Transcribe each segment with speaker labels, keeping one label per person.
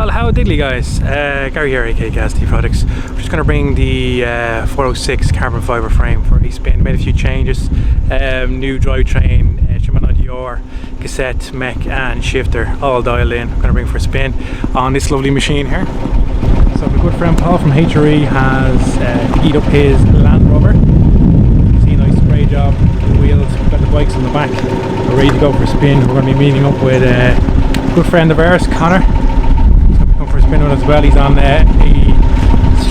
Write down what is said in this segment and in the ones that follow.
Speaker 1: Well, how diddly guys, Gary here, aka Gaz D Projects. We're just going to bring the 406 carbon fibre frame for a spin. Made a few changes, new drivetrain, Shimano Deore, cassette, Mech and shifter all dialed in. We're going to bring for a spin on this lovely machine here. So my good friend Paul from HRE has keyed up his Land Rover. See a nice spray job, the wheels, we've got the bikes on the back. We're ready to go for a spin. We're going to be meeting up with a good friend of ours, Conor. He's going to come for a spin with us as well. He's on a,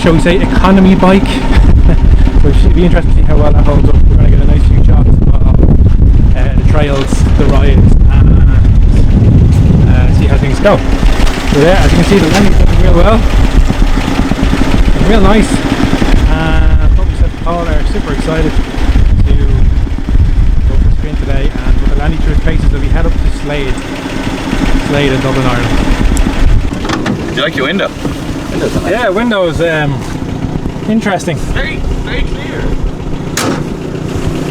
Speaker 1: shall we say, economy bike. So it should be interesting to see how well that holds up. We're going to get a nice few shots of the trails, the rides, and see how things go. So yeah, as you can see, the landing's going real well. Real nice. Probably said Paul are super excited to go for a spin today, and with the landing through his paces, we'll be head up to Slade in Dublin, Ireland.
Speaker 2: Do you like your window? Window's nice.
Speaker 1: Yeah, windows. Interesting.
Speaker 2: Very clear.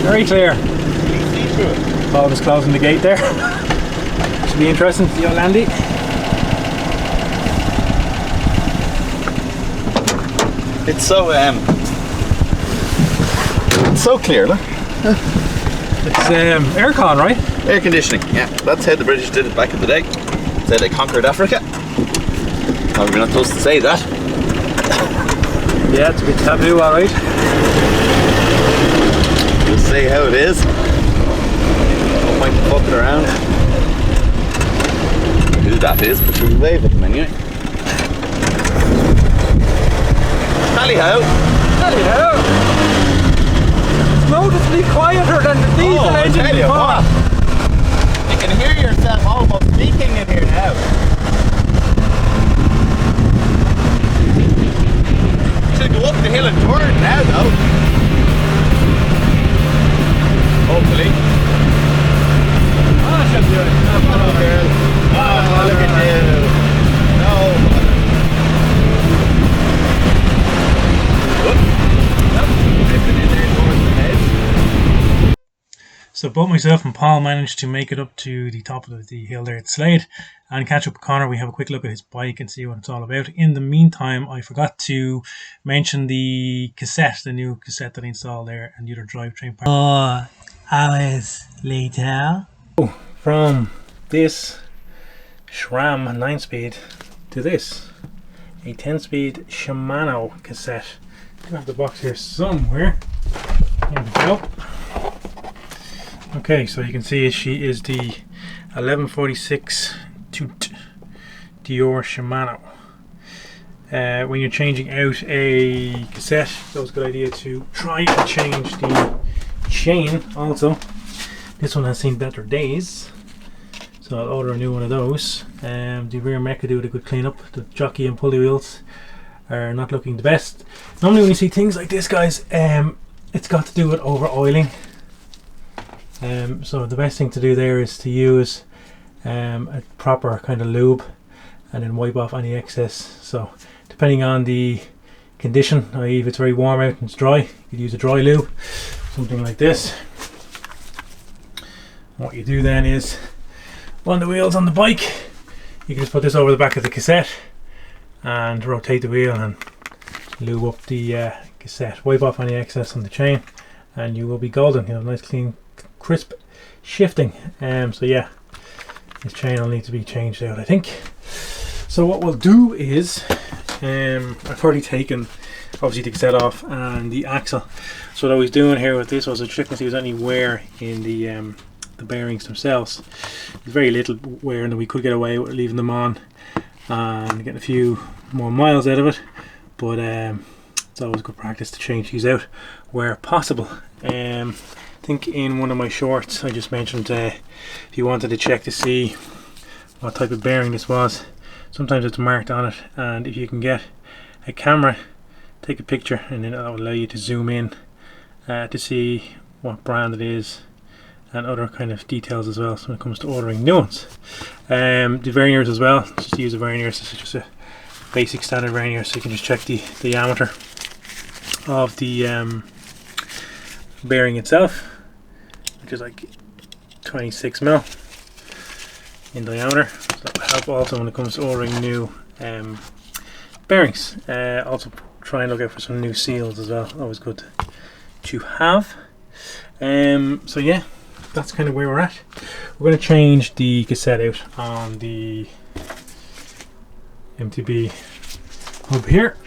Speaker 1: Very clear.
Speaker 2: You can see through it.
Speaker 1: Paul was closing the gate there. Should be interesting to see how Landy.
Speaker 2: It's so clear, look.
Speaker 1: It's aircon, right?
Speaker 2: Air conditioning, yeah. That's how the British did it back in the day. That's how they conquered Africa. Oh, we're not supposed to say that.
Speaker 1: Yeah, it's a bit taboo, alright.
Speaker 2: Just say how it is. No point in fucking around. Who that is, but we'll wave at them anyway. Tally-ho!
Speaker 1: Tally-ho! It's noticeably quieter than the diesel engine before.
Speaker 2: You can hear yourself almost speaking in here now. Should go up the hill and turn now though. Hopefully.
Speaker 1: Oh, I should do it.
Speaker 2: Hello girl. Oh, look at you. No.
Speaker 1: So both myself and Paul managed to make it up to the top of the hill there at Slade and catch up with Conor. We have a quick look at his bike and see what it's all about. In the meantime, I forgot to mention the cassette, the new cassette that I installed there, and the other drivetrain part. 4 hours later. From this SRAM 9-speed to this, a 10-speed Shimano cassette. I have the box here somewhere. Here we go. Okay, so you can see she is the 1146 toot Deore Shimano. When you're changing out a cassette, it's always a good idea to try and change the chain also. This one has seen better days, so I'll order a new one of those. The rear Mech will do a good cleanup. The jockey and pulley wheels are not looking the best. Normally when you see things like this, guys, it's got to do with over oiling. So the best thing to do there is to use a proper kind of lube and then wipe off any excess. So depending on the condition, i.e. if it's very warm out and it's dry, you could use a dry lube, something like this. What you do then is, on the wheels on the bike, you can just put this over the back of the cassette and rotate the wheel and lube up the cassette, wipe off any excess on the chain, and you will be golden. You have nice clean crisp shifting. So yeah, this chain will need to be changed out, I think. So what we'll do is, I've already taken obviously the cassette off and the axle. So what I was doing here with this was checking to see if there's any wear in the bearings themselves. There's very little wear, and we could get away with leaving them on and getting a few more miles out of it, but it's always good practice to change these out where possible. I think in one of my shorts I just mentioned if you wanted to check to see what type of bearing this was, sometimes it's marked on it, and if you can get a camera, take a picture, and then that will allow you to zoom in to see what brand it is and other kind of details as well. So when it comes to ordering new ones, the verniers as well, just use a vernier. This is just a basic standard vernier, so you can just check the diameter of the bearing itself, which is like 26 mil in diameter. So that will help also when it comes to ordering new bearings. Also try and look out for some new seals as well, always good to have. So yeah, that's kind of where we're at. We're going to change the cassette out on the MTB hub here.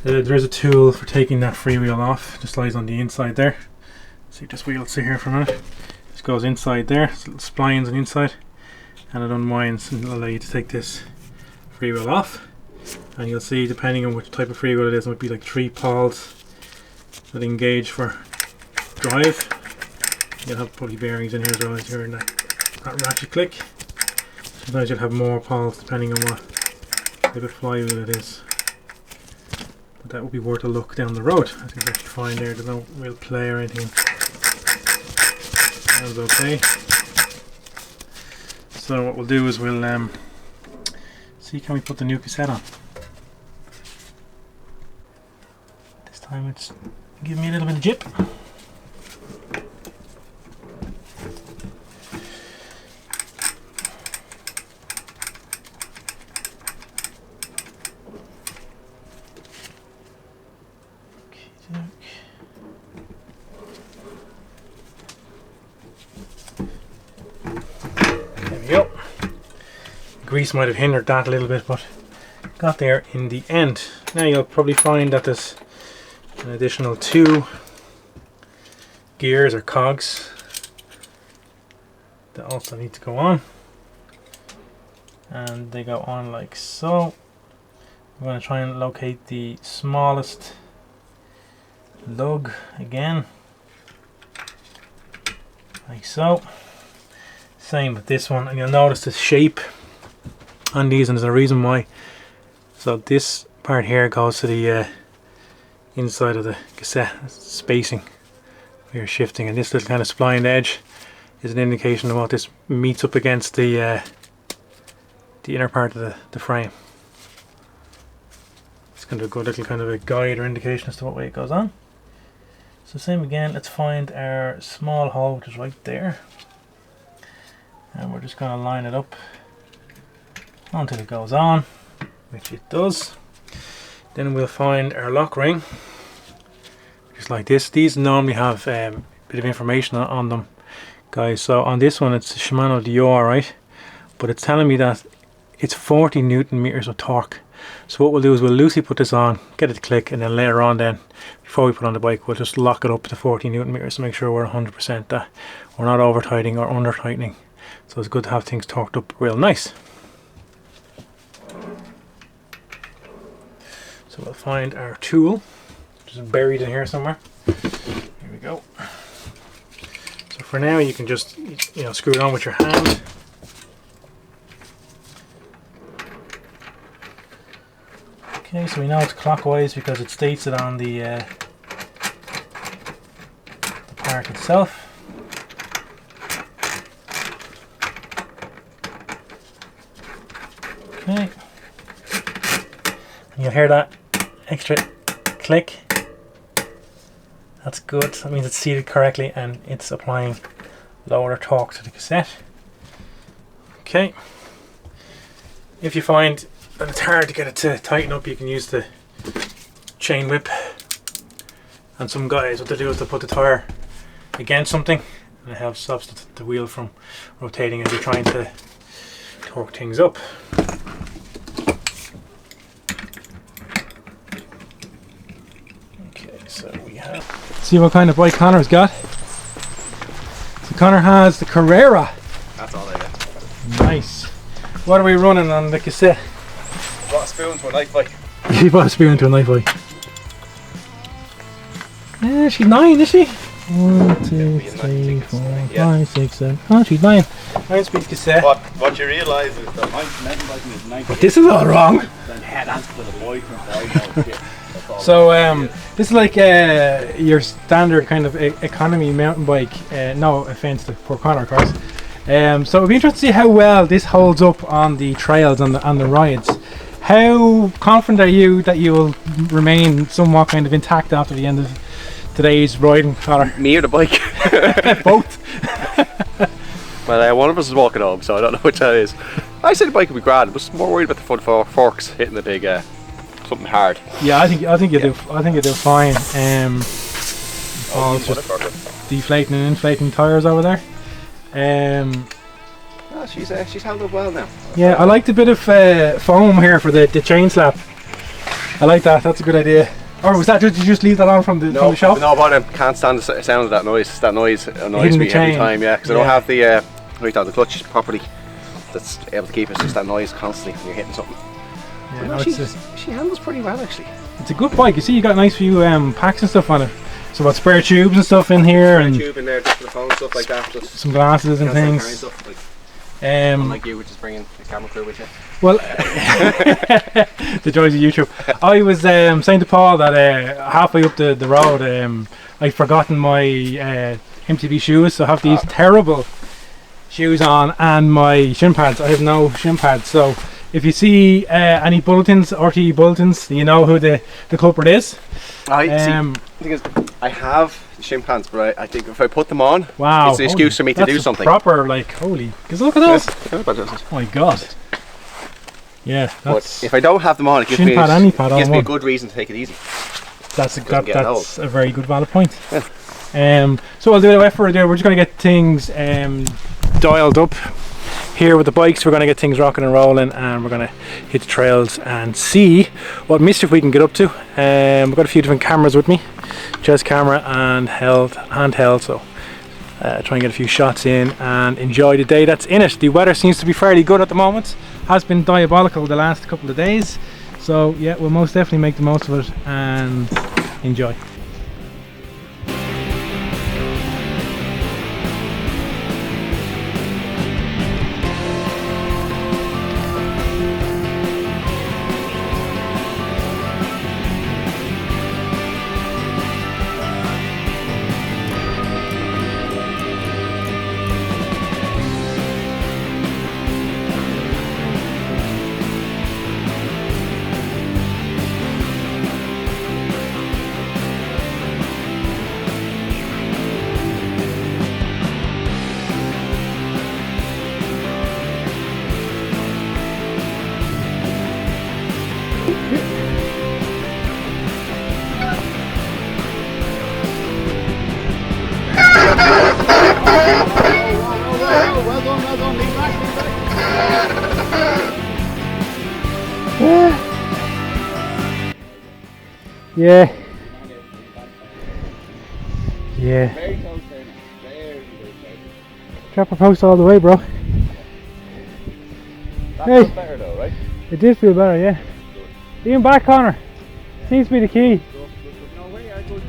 Speaker 1: There is a tool for taking that freewheel off, just lies on the inside there. So you just wheel it here for a minute. Just goes inside there, it's little splines on the inside, and it unwinds and it'll allow you to take this freewheel off. And you'll see, depending on which type of freewheel it is, it might be like 3 pawls that engage for drive. You'll have pulley bearings in here as well as you're in that ratchet click. Sometimes you'll have more pawls depending on what type of flywheel it is. But that would be worth a look down the road. I think that's fine there, there's no real play or anything. Sounds okay. So what we'll do is we'll see, can we put the new cassette on? This time it's giving me a little bit of jip. Grease might have hindered that a little bit, but got there in the end. Now you'll probably find that there's an additional 2 gears or cogs that also need to go on, and they go on like so. I'm going to try and locate the smallest lug again, like so. Same with this one, and you'll notice the shape on these, and there's a reason why. So this part here goes to the inside of the cassette spacing where you're shifting, and this little kind of splined edge is an indication of what this meets up against the inner part of the frame. It's kind of a good little kind of a guide or indication as to what way it goes on. So same again, let's find our small hole, which is right there, and we're just going to line it up until it goes on, which it does. Then we'll find our lock ring, just like this. These normally have a bit of information on them, guys. So on this one it's a Shimano Deore, right? But it's telling me that it's 40 Newton meters of torque. So what we'll do is we'll loosely put this on, get it to click, and then later on then, before we put on the bike, we'll just lock it up to 40 Newton meters to make sure we're 100% that we're not over tightening or under tightening. So it's good to have things torqued up real nice. So we'll find our tool, which is buried in here somewhere. Here we go. So for now you can just, you know, screw it on with your hand. Okay, so we know it's clockwise because it states it on the part itself. Okay. And you'll hear that extra click. That's good. That means it's seated correctly and it's applying lower torque to the cassette. Okay. If you find that it's hard to get it to tighten up, you can use the chain whip. And some guys, what they do is they put the tire against something and it helps stops the wheel from rotating as you're trying to torque things up. Okay, so we have... See what kind of bike Conor's got. So Conor has the Carrera.
Speaker 2: That's all I get.
Speaker 1: Nice. What are we running on the cassette?
Speaker 2: Brought a spoon to a knife bike.
Speaker 1: She brought a spoon to a knife bike. Yeah, she's 9, is she? 1, 2, 3, 4, 5, 6, 7. Oh, she's 9. 9-speed cassette.
Speaker 2: What you realise is that mountain biking is 90.
Speaker 1: But this is all wrong.
Speaker 2: That's for the boy from shit.
Speaker 1: So this is like your standard kind of economy mountain bike. No offense to poor Conor, of course. So it'd be interesting to see how well this holds up on the trails and the rides. How confident are you that you will remain somewhat kind of intact after the end of today's riding, Conor?
Speaker 3: Me or the bike?
Speaker 1: Both.
Speaker 3: Well, one of us is walking home, so I don't know which that is. I said the bike would be grand, but more worried about the front forks hitting the big something hard.
Speaker 1: Yeah, I think you do. I think you do fine. Paul's just deflating and inflating tires over there.
Speaker 3: Oh, she's held up well now.
Speaker 1: Yeah, I like the bit of foam here for the chain slap. I like that. That's a good idea. Or was that? Did you just leave that on from the shop?
Speaker 3: No, but I can't stand the sound of that noise. That noise annoys me every time. Yeah, because I don't have the the clutch properly. That's able to keep it. It's just that noise constantly when you're hitting something.
Speaker 1: Yeah,
Speaker 3: no, she handles pretty well actually.
Speaker 1: It's a good bike. You see, you got a nice few packs and stuff on it. So what, spare tubes and stuff in here, and
Speaker 3: tube in there just for the phone, stuff like that. Just
Speaker 1: some glasses and things.
Speaker 3: Stuff, unlike you, which is bringing the camera crew with you.
Speaker 1: Well, the joys of YouTube. I was saying to Paul that halfway up the road, I'd forgotten my MTB shoes, so I have these terrible shoes on and my shin pads. I have no shin pads, so if you see any bulletins, RTE bulletins, you know who the culprit is.
Speaker 3: The thing is, I have shin pads, but I think if I put them on,
Speaker 1: wow,
Speaker 3: it's an excuse for me to do something.
Speaker 1: Proper, like, holy, because look at those.
Speaker 3: Yeah.
Speaker 1: Oh my god. Yeah, that's.
Speaker 3: But if I don't have them on, it gives me a good reason to take it easy.
Speaker 1: That's a very good valid point. Yeah. So I'll do a effort there. We're just going to get things dialed up here with the bikes. We're going to get things rocking and rolling, and we're going to hit the trails and see what mischief we can get up to. We've got a few different cameras with me, chest camera and handheld, so try and get a few shots in and enjoy the day that's in it. The weather seems to be fairly good at the moment. Has been diabolical the last couple of days, so yeah, we'll most definitely make the most of it and enjoy. Yeah. Yeah.
Speaker 3: Very close there now. Very close.
Speaker 1: Drop a post all the way, bro.
Speaker 3: That feels better though, right?
Speaker 1: It did feel better, yeah. Even back, Conor. Seems to be the key.
Speaker 3: No way, I good.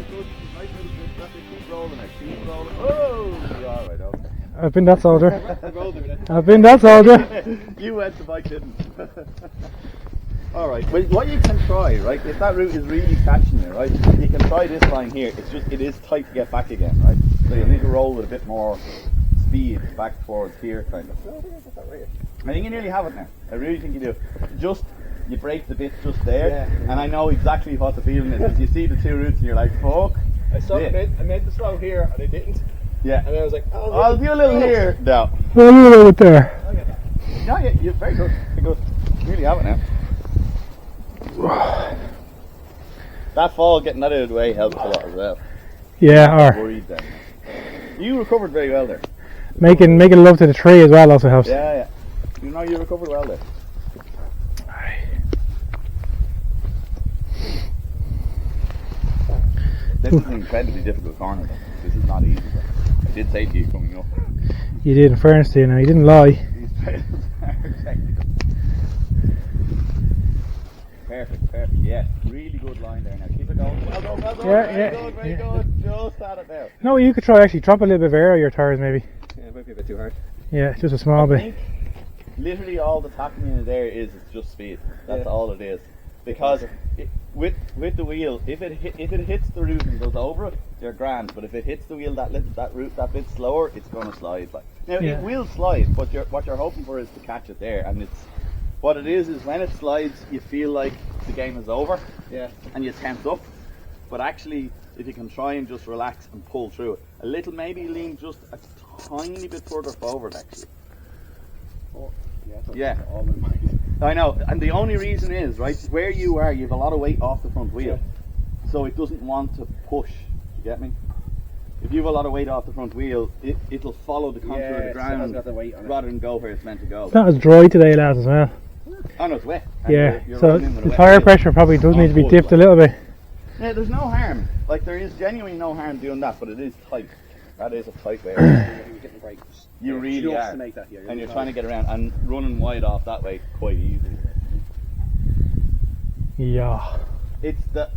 Speaker 3: Nice keep rolling it. Keep rolling. Oh, you're alright, okay.
Speaker 1: I've been that soldier. I've been that soldier.
Speaker 3: You went, the bike didn't. Alright, well, what you can try, right, if that route is really catching you, right, you can try this line here. It is tight to get back again, right? So you need to roll with a bit more speed back towards here, kind of. I think you nearly have it now. I really think you do. Just, you break the bit just there, and I know exactly what the feeling is. You see the two routes and you're like, fuck.
Speaker 4: I made the slow here and I didn't.
Speaker 3: Yeah.
Speaker 4: And I was like, oh,
Speaker 3: I'll do a little here. No.
Speaker 1: A little bit there.
Speaker 3: Okay. No, you're very good. Very good. You really have it now. That fall, getting that out of the way helps a lot as well.
Speaker 1: Yeah,
Speaker 3: Worried then. You recovered very well there.
Speaker 1: Making love to the tree as well also helps.
Speaker 3: Yeah. You know, you recovered well there. This is an incredibly difficult corner though. This is not easy though. I did say to you coming up.
Speaker 1: You did, in fairness to you now, you didn't lie.
Speaker 3: These trails are technical. Perfect, yeah. Really good line there now. Keep it going. Well done. Very good. Just at it now.
Speaker 1: No, you could try actually drop a little bit of air on your tires maybe.
Speaker 3: Yeah, it might be a bit too hard.
Speaker 1: Yeah, just a small bit.
Speaker 3: I think literally all that's happening in there is just speed. That's all it is. Because with the wheel, if it hits the root and goes over it, you're grand. But if it hits the wheel that root that bit slower, it's gonna slide. Now it will slide, but what you're hoping for is to catch it there. And what it is when it slides, you feel like the game is over. Yeah. And you tense up. But actually, if you can try and just relax and pull through it, a little, maybe lean just a tiny bit further forward actually. Yeah. I know, and the only reason is, right, where you are, you have a lot of weight off the front wheel. So it doesn't want to push, you get me? If you have a lot of weight off the front wheel, it'll follow the contour of the ground rather than go where it's meant to go.
Speaker 1: It's not as dry today, lads, as well.
Speaker 3: Oh no, it's wet. And
Speaker 1: Yeah,
Speaker 3: you're
Speaker 1: so
Speaker 3: running in with a
Speaker 1: the
Speaker 3: wet
Speaker 1: tire
Speaker 3: wheel.
Speaker 1: pressure probably does need to be dipped a little bit.
Speaker 3: Yeah, there's no harm. Like, there is genuinely no harm doing that, but it is tight. That is a tight way. You really are. And you're trying to get around, and running wide off that way quite easy.
Speaker 1: Yeah.
Speaker 3: It's the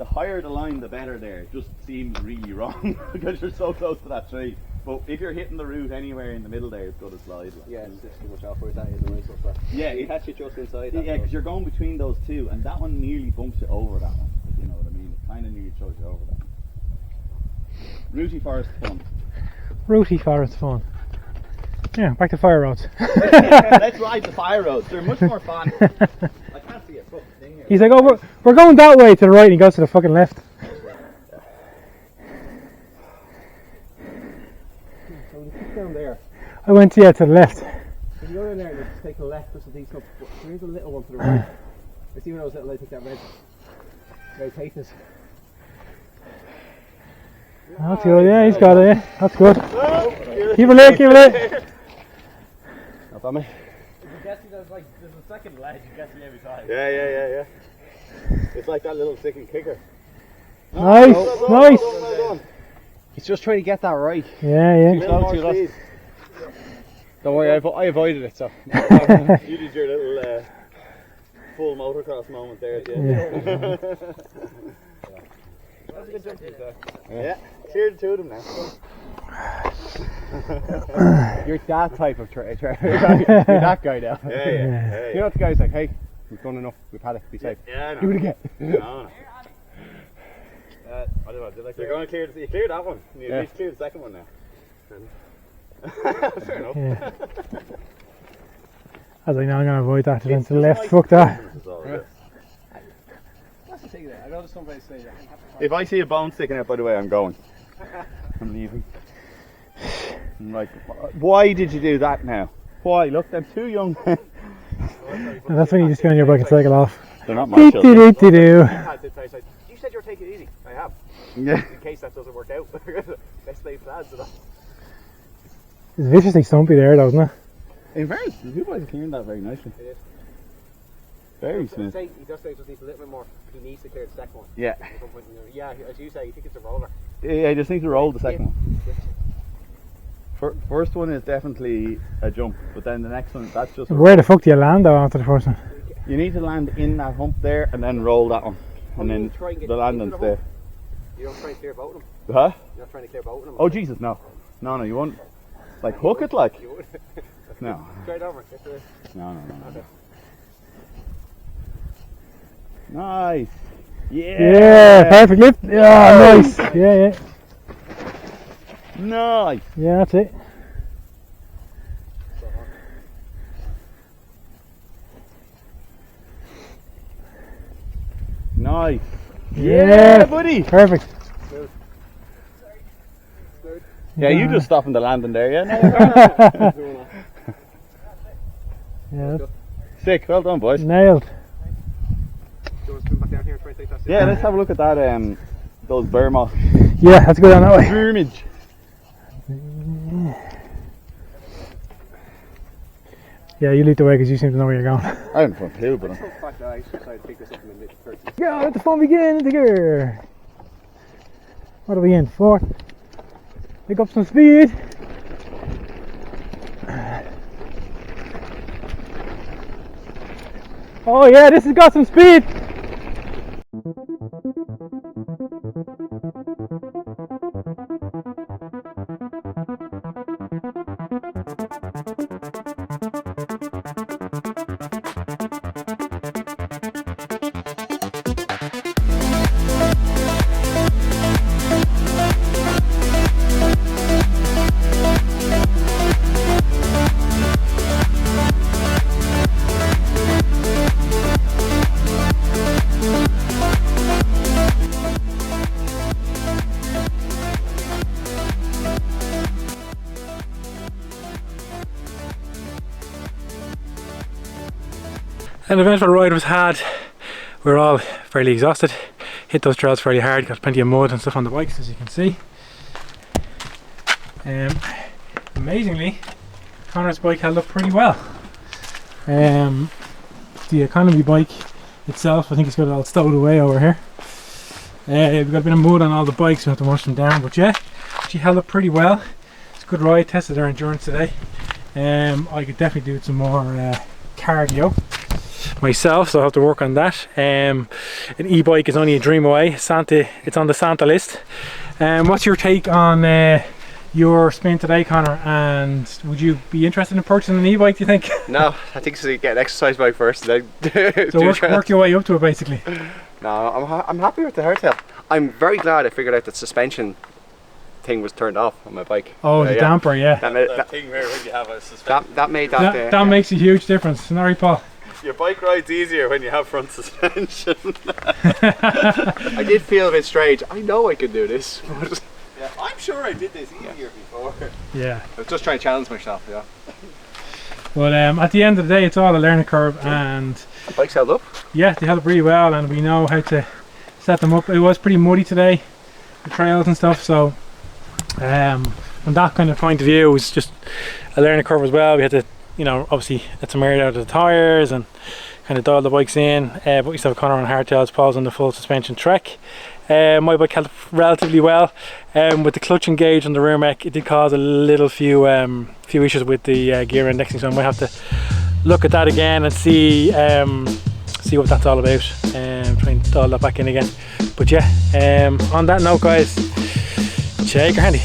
Speaker 3: higher the line, the better there. It just seems really wrong because you're so close to that tree. But if you're hitting the root anywhere in the middle there, it's got to slide. Like.
Speaker 4: Yeah, it's just too much off where that is. And stuff.
Speaker 3: Yeah,
Speaker 4: you catch it just inside.
Speaker 3: Yeah, because you're going between those two, and that one nearly bumps you over that one. If you know what I mean. It kind of nearly throws you over that one. Rooty forest fun.
Speaker 1: Rooty forest fun. Yeah, back to fire roads.
Speaker 3: Let's ride the fire roads. They're much more fun. I can't see a fucking thing here.
Speaker 1: He's like, oh, we're going that way to the right, and he goes to the fucking left.
Speaker 4: So we keep down there.
Speaker 1: I went to the left.
Speaker 4: If you go in there and just take the left, there's these stuff. There is a little one to the right. I see when I was little, I think that red tape is.
Speaker 1: That's good, yeah, he's got it, yeah. That's good. Keep it lit, keep it lit.
Speaker 3: Not on me.
Speaker 4: If you guess there's a second ledge, you guess me every time.
Speaker 3: Yeah. It's like that little second kicker.
Speaker 1: Nice, nice.
Speaker 4: He's just trying to get that right.
Speaker 1: Yeah.
Speaker 4: Don't worry, I avoided it, so.
Speaker 3: You did your little full motocross moment there at the end.
Speaker 1: Yeah.
Speaker 4: That's a good jump,
Speaker 3: Yeah, clear the two of them now.
Speaker 4: You're that type of you're that guy now.
Speaker 3: Yeah.
Speaker 4: You know what the guy's like, hey, we've done enough, we've had it, be safe.
Speaker 3: Yeah, I know.
Speaker 4: Do it again.
Speaker 3: No. I don't know, you're going to clear you cleared that one. You at least cleared the second one now. Fair enough.
Speaker 1: Yeah. I was like, no, I'm going to avoid that. Then to the left, fuck that.
Speaker 4: That's the thing there. I noticed somebody say that.
Speaker 3: If I see a bone sticking out, by the way, I'm going. I'm leaving. I'm like, why did you do that now? Why? Look, I'm too young.
Speaker 1: And that's when you just get on your bike and cycle off.
Speaker 3: They're not my children.
Speaker 1: Do.
Speaker 4: You said you were taking it easy. I have.
Speaker 3: Yeah.
Speaker 4: In case that doesn't work out. Let's stay plans and all.
Speaker 1: It's viciously stumpy there, though, isn't it?
Speaker 3: In fairness, you guys are clearing that very nicely.
Speaker 4: It is.
Speaker 3: Very smooth.
Speaker 4: He just needs a little bit more. He needs to clear the second one.
Speaker 3: Yeah.
Speaker 4: At some point in there. Yeah, as you say, you think it's a roller.
Speaker 3: Yeah, I just need to roll the second one. First one is definitely a jump, but then the next one, that's just...
Speaker 1: Where the fuck do you land, though, after the first one?
Speaker 3: You need to land in that hump there and then roll that one. And then the landing's there.
Speaker 4: You don't try and clear both of them?
Speaker 3: Huh?
Speaker 4: You're not trying to clear both of them?
Speaker 3: Oh, Jesus, no. No, you won't. Like, hook it, like?
Speaker 4: You would.
Speaker 3: No.
Speaker 4: Straight over.
Speaker 3: No. Nice.
Speaker 1: Yeah, perfect lift. Yeah, nice. Yeah.
Speaker 3: Nice.
Speaker 1: Yeah, that's it.
Speaker 3: Nice.
Speaker 1: Yeah,
Speaker 3: buddy.
Speaker 1: Perfect.
Speaker 3: Yeah, you just stopping the landing there, yeah?
Speaker 1: Yeah,
Speaker 3: Sick, well done, boys.
Speaker 1: nailed.
Speaker 4: Do you want to spin back down here and try and take that?
Speaker 3: Yeah, let's have a look at that, those Berms.
Speaker 1: Yeah, let's go down that way.
Speaker 3: Vermage.
Speaker 1: Yeah, you lead the way because you seem to know where you're going.
Speaker 3: I don't have a clue, but
Speaker 4: The fact that I decided to pick this up in the mid-30s.
Speaker 1: Go, let the fun begin into gear. What are we in? Fourth. Pick up some speed. Oh yeah, this has got some speed. An eventful ride was had. We were all fairly exhausted. Hit those trails fairly hard, got plenty of mud and stuff on the bikes, as you can see. Amazingly, Conor's bike held up pretty well. The economy bike itself, I think it's got it all stowed away over here. We've got a bit of mud on all the bikes, we have to wash them down, but yeah, she held up pretty well. It's a good ride, tested her endurance today. I could definitely do some more cardio myself, so I have to work on that. An e-bike is only a dream away. It's on the Santa list. What's your take on your spin today, Conor, and would you be interested in purchasing an e-bike, do you think?
Speaker 5: No, I think so. Get an exercise bike first, and then
Speaker 1: So work your way up to it basically.
Speaker 5: No, I'm happy with the hardtail. I'm very glad I figured out that suspension thing was turned off on my bike.
Speaker 1: Oh, the damper, yeah.
Speaker 2: That thing where when you have a suspension.
Speaker 5: That made that.
Speaker 1: That makes a huge difference. Sorry, Paul.
Speaker 2: Your bike ride's easier when you have front suspension.
Speaker 5: I did feel a bit strange. I know I could do this. But
Speaker 2: Yeah, I'm sure I did this easier before.
Speaker 1: Yeah.
Speaker 5: I was just trying to challenge myself, yeah.
Speaker 1: But at the end of the day, it's all a learning curve, and
Speaker 5: The bike's held up.
Speaker 1: yeah, they held up really well, and we know how to set them up. It was pretty muddy today, the trails and stuff, so from that kind of point of view, it was just a learning curve as well. We had to, you know, obviously get some air out of the tyres and kind of dial the bikes in, but we still have Conor on hardtails, Paul's on the full suspension Trek. My bike held up relatively well. With the clutch engaged on the rear mech, it did cause a little few issues with the gear indexing, so I might have to look at that again and see what that's all about, try and dial that back in again. But yeah, on that note, guys, shake your handy.